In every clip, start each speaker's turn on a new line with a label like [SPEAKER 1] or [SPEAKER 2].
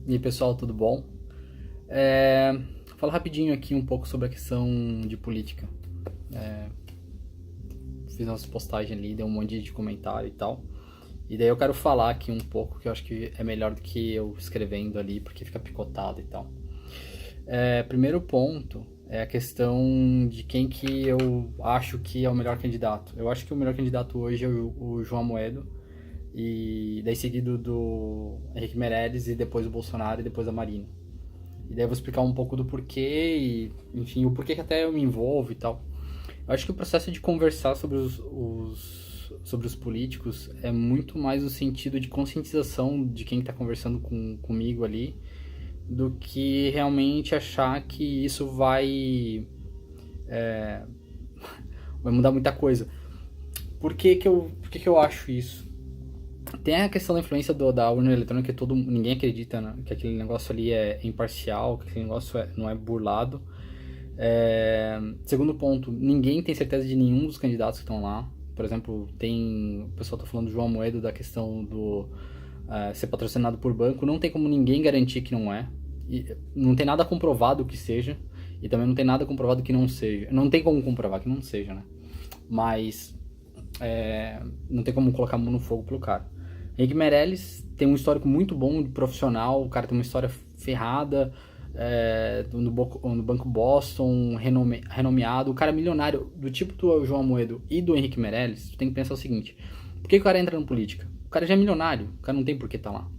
[SPEAKER 1] E aí, pessoal, tudo bom? Fala rapidinho aqui um pouco sobre a questão de política. Fiz umas postagens ali, deu um monte de comentário e tal. E daí eu quero falar aqui um pouco, que eu acho que é melhor do que eu escrevendo ali, porque fica picotado e tal. Primeiro ponto é a questão de quem que eu acho que é o melhor candidato. Eu acho que o melhor candidato hoje é o João Amoedo, e daí seguido do Henrique Meirelles, e depois o Bolsonaro, e depois a Marina. E daí eu vou explicar um pouco do porquê e, enfim, o porquê que até eu me envolvo e tal. Eu acho que o processo de conversar sobre sobre os políticos é muito mais no sentido de conscientização de quem está conversando comigo ali, do que realmente achar que isso vai mudar muita coisa. Por que eu acho isso? Tem a questão da influência da urna eletrônica, que ninguém acredita, né? Que aquele negócio ali é imparcial, que aquele negócio não é burlado. Segundo ponto, ninguém tem certeza de nenhum dos candidatos que estão lá. Por exemplo, o pessoal está falando do João Amoedo, da questão do ser patrocinado por banco. Não tem como ninguém garantir que não é. E não tem nada comprovado que seja. E também não tem nada comprovado que não seja. Não tem como comprovar que não seja, né? Mas não tem como colocar a mão no fogo pelo cara. Henrique Meirelles tem um histórico muito bom de profissional. O cara tem uma história ferrada, no Banco Boston, renomeado. O cara é milionário. Do tipo do João Amoedo e do Henrique Meirelles, tu tem que pensar o seguinte: por que o cara entra na política? O cara já é milionário, o cara não tem por que estar lá,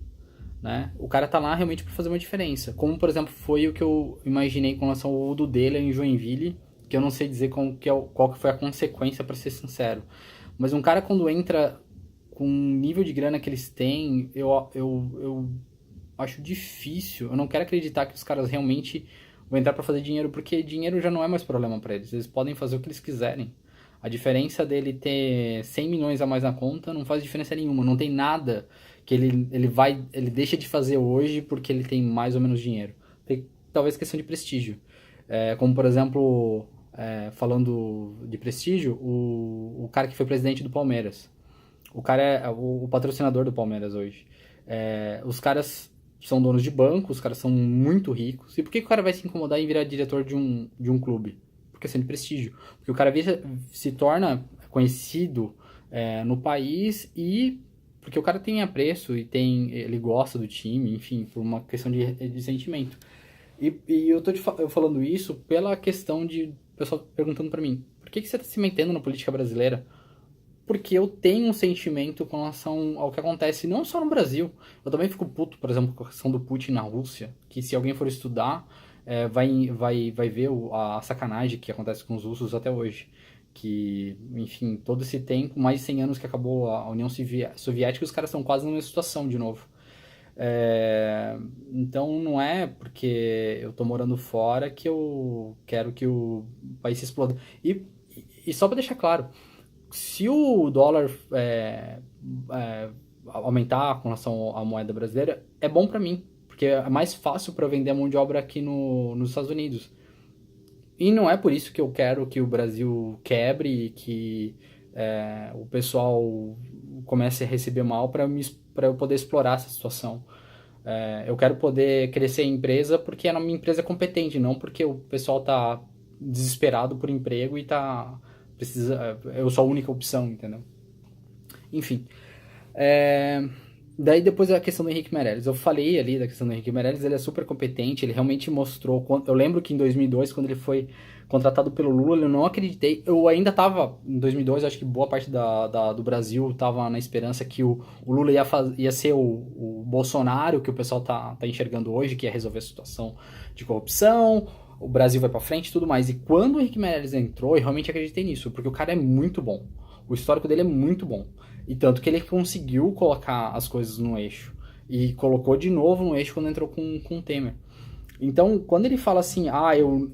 [SPEAKER 1] né? O cara tá lá realmente para fazer uma diferença. Como, por exemplo, foi o que eu imaginei com relação ao Udo Della em Joinville, que eu não sei dizer qual que foi a consequência, para ser sincero. Mas um cara, quando entra com o nível de grana que eles têm, eu acho difícil. Eu não quero acreditar que os caras realmente vão entrar para fazer dinheiro, porque dinheiro já não é mais problema para eles. Eles podem fazer o que eles quiserem. A diferença dele ter 100 milhões a mais na conta não faz diferença nenhuma. Não tem nada que ele deixa de fazer hoje porque ele tem mais ou menos dinheiro. Tem talvez questão de prestígio. Como, por exemplo, falando de prestígio, o cara que foi presidente do Palmeiras. O cara é o patrocinador do Palmeiras hoje. Os caras são donos de banco, os caras são muito ricos. E por que o cara vai se incomodar em virar diretor de um clube? Por questão de prestígio. Porque o cara se torna conhecido no país, e porque o cara tem apreço e ele gosta do time, enfim, por uma questão de sentimento. E eu falando isso pela questão de o pessoal perguntando pra mim: por que você tá se metendo na política brasileira? Porque eu tenho um sentimento com relação ao que acontece não só no Brasil. Eu também fico puto, por exemplo, com a questão do Putin na Rússia, que se alguém for estudar, vai ver a sacanagem que acontece com os russos até hoje. Que, enfim, todo esse tempo, mais de 100 anos que acabou a União Soviética, os caras estão quase na mesma situação de novo. Então não é porque eu tô morando fora que eu quero que o país se exploda. E só para deixar claro, se o dólar aumentar com relação à moeda brasileira, é bom para mim, porque é mais fácil para vender a mão de obra aqui nos Estados Unidos. E não é por isso que eu quero que o Brasil quebre e que o pessoal comece a receber mal para eu poder explorar essa situação. Eu quero poder crescer a empresa porque é uma empresa competente, não porque o pessoal tá desesperado por emprego e eu sou a única opção, entendeu? Enfim. Daí depois a questão do Henrique Meirelles. Eu falei ali da questão do Henrique Meirelles, ele é super competente, ele realmente mostrou. Eu lembro que em 2002, quando ele foi contratado pelo Lula, eu não acreditei. Eu ainda tava, em 2002, acho que boa parte do Brasil tava na esperança que o Lula ia ser o Bolsonaro, que o pessoal tá enxergando hoje, que ia resolver a situação de corrupção, o Brasil vai pra frente e tudo mais. E quando o Henrique Meirelles entrou, eu realmente acreditei nisso, porque o cara é muito bom. O histórico dele é muito bom. E tanto que ele conseguiu colocar as coisas no eixo. E colocou de novo no eixo quando entrou com o Temer. Então, quando ele fala assim,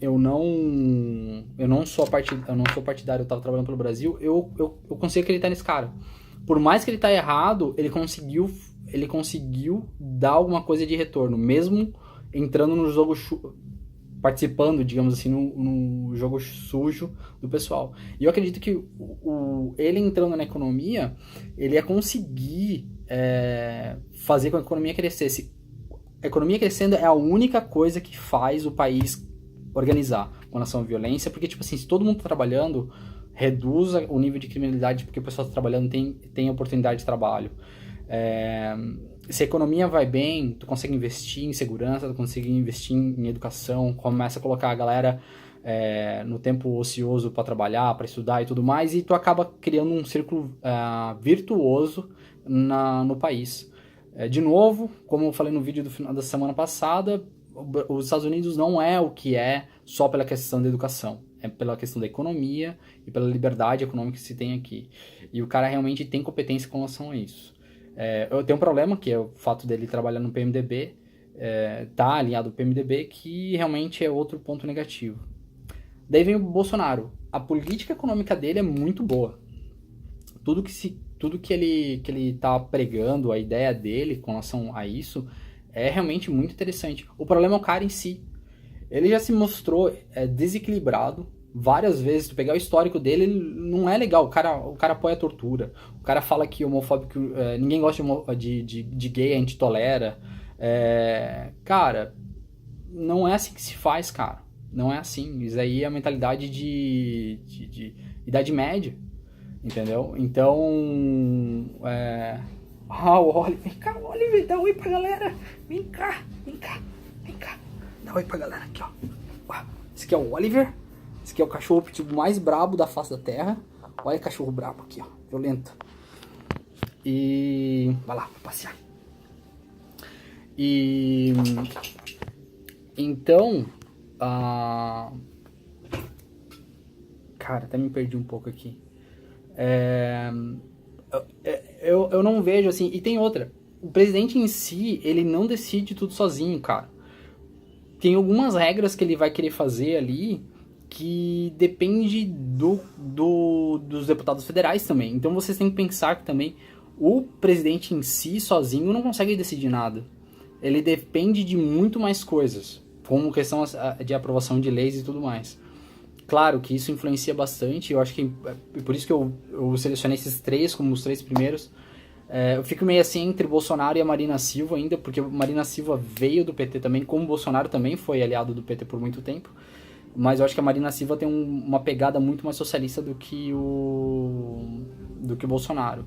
[SPEAKER 1] eu não sou partidário, eu tava trabalhando pelo Brasil, eu consigo acreditar nesse cara. Por mais que ele tá errado, ele conseguiu dar alguma coisa de retorno, mesmo entrando no jogo, participando, digamos assim, no jogo sujo do pessoal. E eu acredito que ele entrando na economia, ele ia conseguir fazer com que a economia crescesse. a economia crescendo é a única coisa que faz o país organizar com relação à violência, porque, tipo assim, se todo mundo tá trabalhando, reduz o nível de criminalidade, porque o pessoal tá trabalhando tem oportunidade de trabalho. Se a economia vai bem, tu consegue investir em segurança, tu consegue investir em educação, começa a colocar a galera no tempo ocioso para trabalhar, para estudar e tudo mais, e tu acaba criando um círculo virtuoso no país. De novo, como eu falei no vídeo do final da semana passada, os Estados Unidos não é o que é só pela questão da educação, é pela questão da economia e pela liberdade econômica que se tem aqui. E o cara realmente tem competência com relação a isso. Eu tenho um problema, que é o fato dele trabalhar no PMDB, tá alinhado ao PMDB, que realmente é outro ponto negativo. Daí vem o Bolsonaro. A política econômica dele é muito boa. Tudo que ele tá pregando, a ideia dele com relação a isso, é realmente muito interessante. O problema é o cara em si. Ele já se mostrou desequilibrado várias vezes. Tu pegar o histórico dele, ele não é legal. O cara apoia a tortura. O cara fala que homofóbico, ninguém gosta de gay, a gente tolera. Cara, não é assim que se faz, cara. Não é assim. Isso aí é a mentalidade de Idade Média. Entendeu? Então, o Oliver, vem cá, Oliver, dá oi pra galera. Vem cá. Dá oi pra galera aqui, ó. Esse aqui é o Oliver. Esse aqui é o cachorro pitbull mais brabo da face da terra. Olha o cachorro brabo aqui, ó. Violento. E vai lá, pra passear. E então, cara, até me perdi um pouco aqui. Eu não vejo assim. E tem outra. O presidente em si, ele não decide tudo sozinho, cara. Tem algumas regras que ele vai querer fazer ali que depende dos deputados federais também. Então vocês têm que pensar que também o presidente em si, sozinho, não consegue decidir nada. Ele depende de muito mais coisas, como questão de aprovação de leis e tudo mais. Claro que isso influencia bastante, eu acho que por isso que eu selecionei esses três como os três primeiros. Eu fico meio assim entre Bolsonaro e a Marina Silva ainda, porque a Marina Silva veio do PT também, como o Bolsonaro também foi aliado do PT por muito tempo. Mas eu acho que a Marina Silva tem uma pegada muito mais socialista do que o Bolsonaro.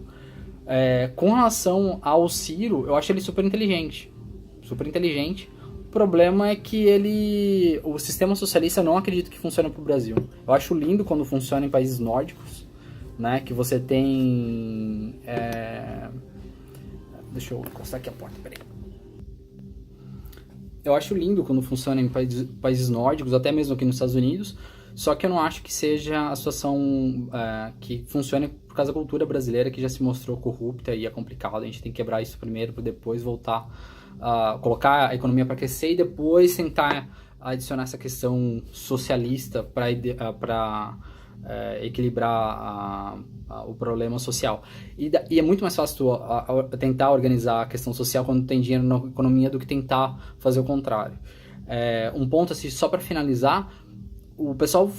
[SPEAKER 1] Com relação ao Ciro, eu acho ele super inteligente. Super inteligente. O problema é que o sistema socialista eu não acredito que funcione para o Brasil. Eu acho lindo quando funciona em países nórdicos, né? Que você tem... Deixa eu encostar aqui a porta, peraí. Eu acho lindo quando funciona em países nórdicos, até mesmo aqui nos Estados Unidos, só que eu não acho que seja a situação que funcione por causa da cultura brasileira, que já se mostrou corrupta e é complicado. A gente tem que quebrar isso primeiro para depois voltar a colocar a economia para crescer e depois tentar adicionar essa questão socialista para equilibrar o problema social. E é muito mais fácil tu tentar organizar a questão social quando tem dinheiro na economia do que tentar fazer o contrário. Um ponto assim, só para finalizar, o pessoal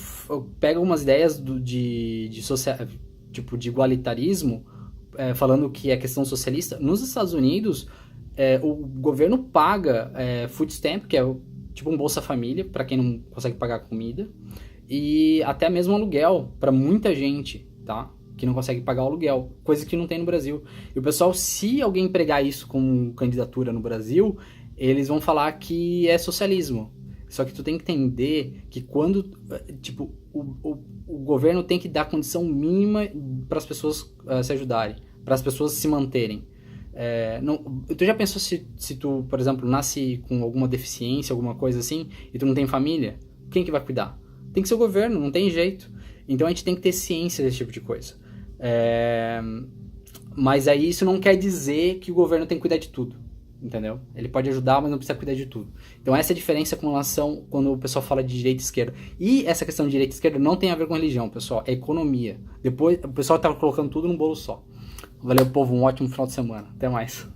[SPEAKER 1] pega algumas ideias de igualitarismo, falando que é questão socialista. Nos Estados Unidos, o governo paga food stamp, que é tipo um Bolsa Família, para quem não consegue pagar comida, e até mesmo aluguel para muita gente, tá? Que não consegue pagar o aluguel, coisa que não tem no Brasil. E o pessoal, se alguém pregar isso como candidatura no Brasil, eles vão falar que é socialismo. Só que tu tem que entender que quando, o governo tem que dar condição mínima para as pessoas se ajudarem, para as pessoas se manterem. Tu já pensou se tu, por exemplo, nasce com alguma deficiência, alguma coisa assim, e tu não tem família? Quem que vai cuidar? Tem que ser o governo, não tem jeito. Então a gente tem que ter ciência desse tipo de coisa. Mas aí isso não quer dizer que o governo tem que cuidar de tudo, entendeu? Ele pode ajudar, mas não precisa cuidar de tudo. Então essa é a diferença com relação quando o pessoal fala de direita e esquerda. E essa questão de direita e esquerda não tem a ver com religião, pessoal, é economia. Depois o pessoal tá colocando tudo num bolo só. Valeu, povo, um ótimo final de semana. Até mais.